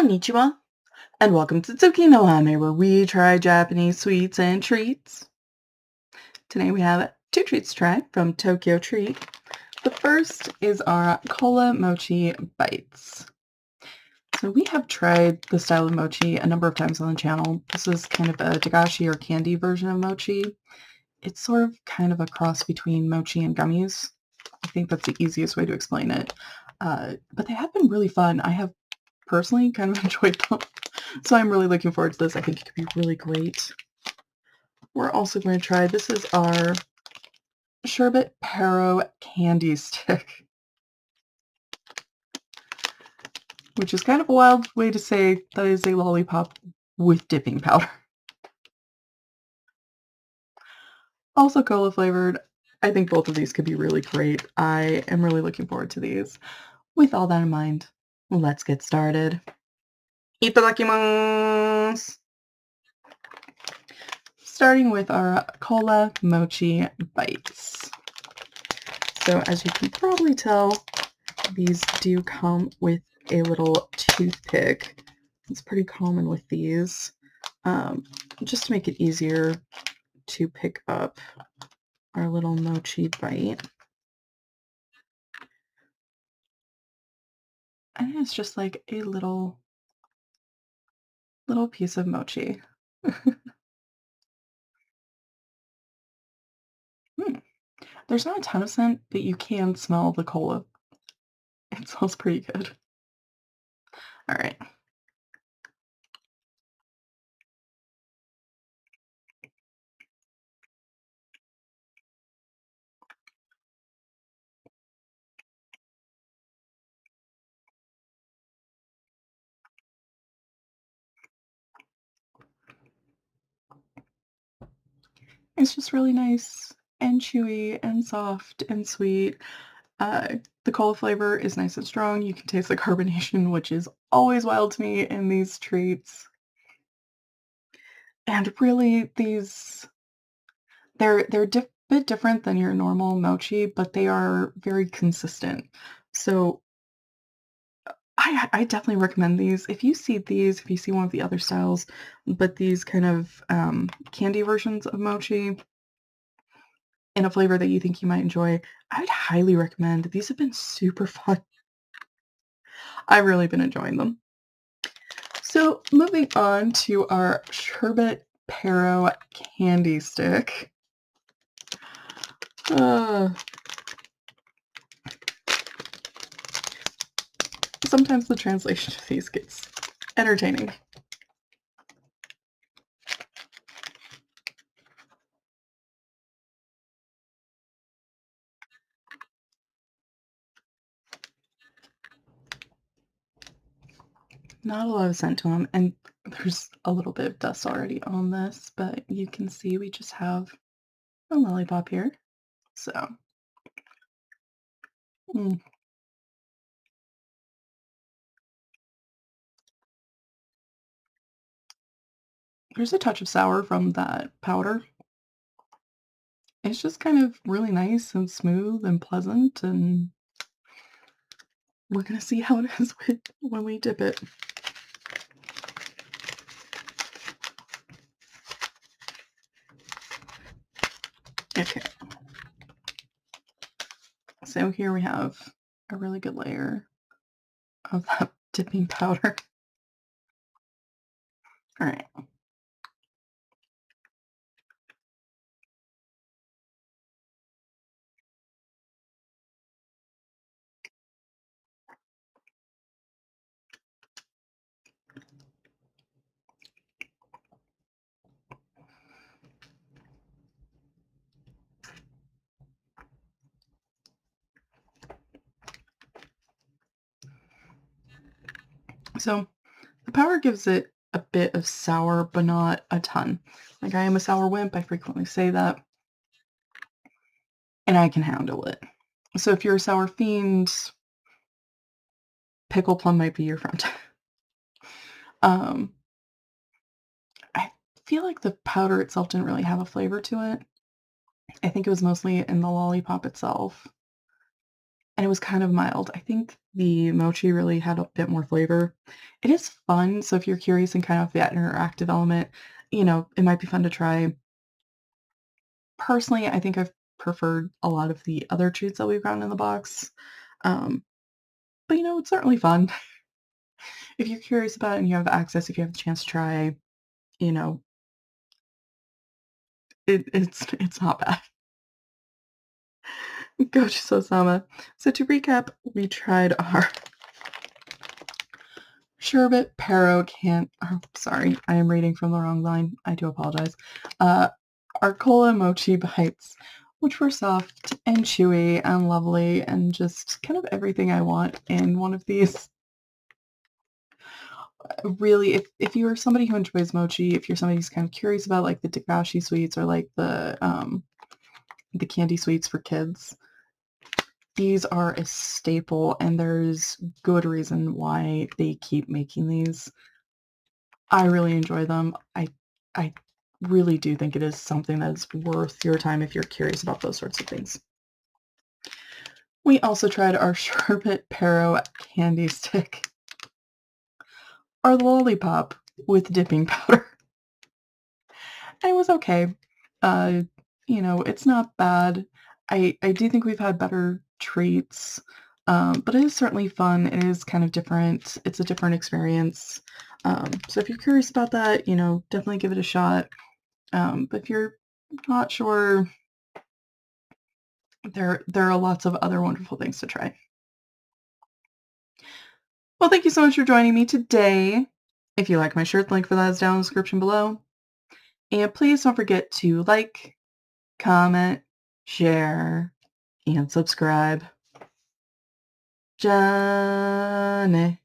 Konnichiwa, and welcome to Tsuki no Ame, where we try Japanese sweets and treats. Today we have two treats to try from Tokyo Treat. The first is our Cola Mochi Bites. So we have tried the style of mochi a number of times on the channel. This is kind of a dagashi or candy version of mochi. It's sort of kind of a cross between mochi and gummies. I think that's the easiest way to explain it. But they have been really fun. I have personally kind of enjoyed them. So I'm really looking forward to this. I think it could be really great. We're also going to try, this is our Sherbet Paro candy stick, which is kind of a wild way to say that is a lollipop with dipping powder. Also cola flavored. I think both of these could be really great. I am really looking forward to these. With all that in mind, let's get started. Itadakimasu! Starting with our Cola Mochi Bites. So as you can probably tell, these do come with a little toothpick. It's pretty common with these, just to make it easier to pick up our little mochi bite. And it's just like a little piece of mochi. Hmm. There's not a ton of scent, but you can smell the cola. It smells pretty good. All right. It's just really nice and chewy and soft and sweet. The cola flavor is nice and strong. You can taste the carbonation, which is always wild to me in these treats. And really, they're bit different than your normal mochi, but they are very consistent. So I definitely recommend these. If you see these, if you see one of the other styles, but these kind of candy versions of mochi in a flavor that you think you might enjoy, I'd highly recommend. These have been super fun. I've really been enjoying them. So moving on to our Sherbet Paro candy stick. Sometimes the translation of these gets entertaining. Not a lot of scent to them, and there's a little bit of dust already on this, but you can see we just have a lollipop here. So, mm, there's a touch of sour from that powder. It's just kind of really nice and smooth and pleasant, and we're gonna see how it is when we dip it. Okay. So here we have a really good layer of that dipping powder. All right. So the powder gives it a bit of sour, but not a ton. Like I am a sour wimp, I frequently say that, and I can handle it. So if you're a sour fiend, pickle plum might be your friend. um, I feel like the powder itself didn't really have a flavor to it. I think it was mostly in the lollipop itself. and it was kind of mild. I think the mochi really had a bit more flavor. It is fun, so if you're curious and kind of that interactive element, it might be fun to try. Personally, I think I've preferred a lot of the other treats that we've gotten in the box. Um, but it's certainly fun. If you're curious about it and you have access, if you have the chance to try, you know, it's not bad. Gochu-sama. So to recap, we tried our Sherbet Pero can oh, sorry, I am reading from the wrong line. I do apologize. Uh, our Cola Mochi Bites, which were soft and chewy and lovely and just kind of everything I want in one of these. Really, if you are somebody who enjoys mochi, if you're somebody who's kind of curious about like the dagashi sweets or like the candy sweets for kids, these are a staple, and there's good reason why they keep making these. I really enjoy them. I really do think it is something that is worth your time if you're curious about those sorts of things. We also tried our Sherbet Pero candy stick, our lollipop with dipping powder. It was okay. Uh, it's not bad. I do think we've had better treats, but it is certainly fun. It is kind of different. It's a different experience. So if you're curious about that, definitely give it a shot. But if you're not sure, there are lots of other wonderful things to try. Well, thank you so much for joining me today. If you like my shirt, the link for that is down in the description below. And please don't forget to like, comment, share, and subscribe. Johnny.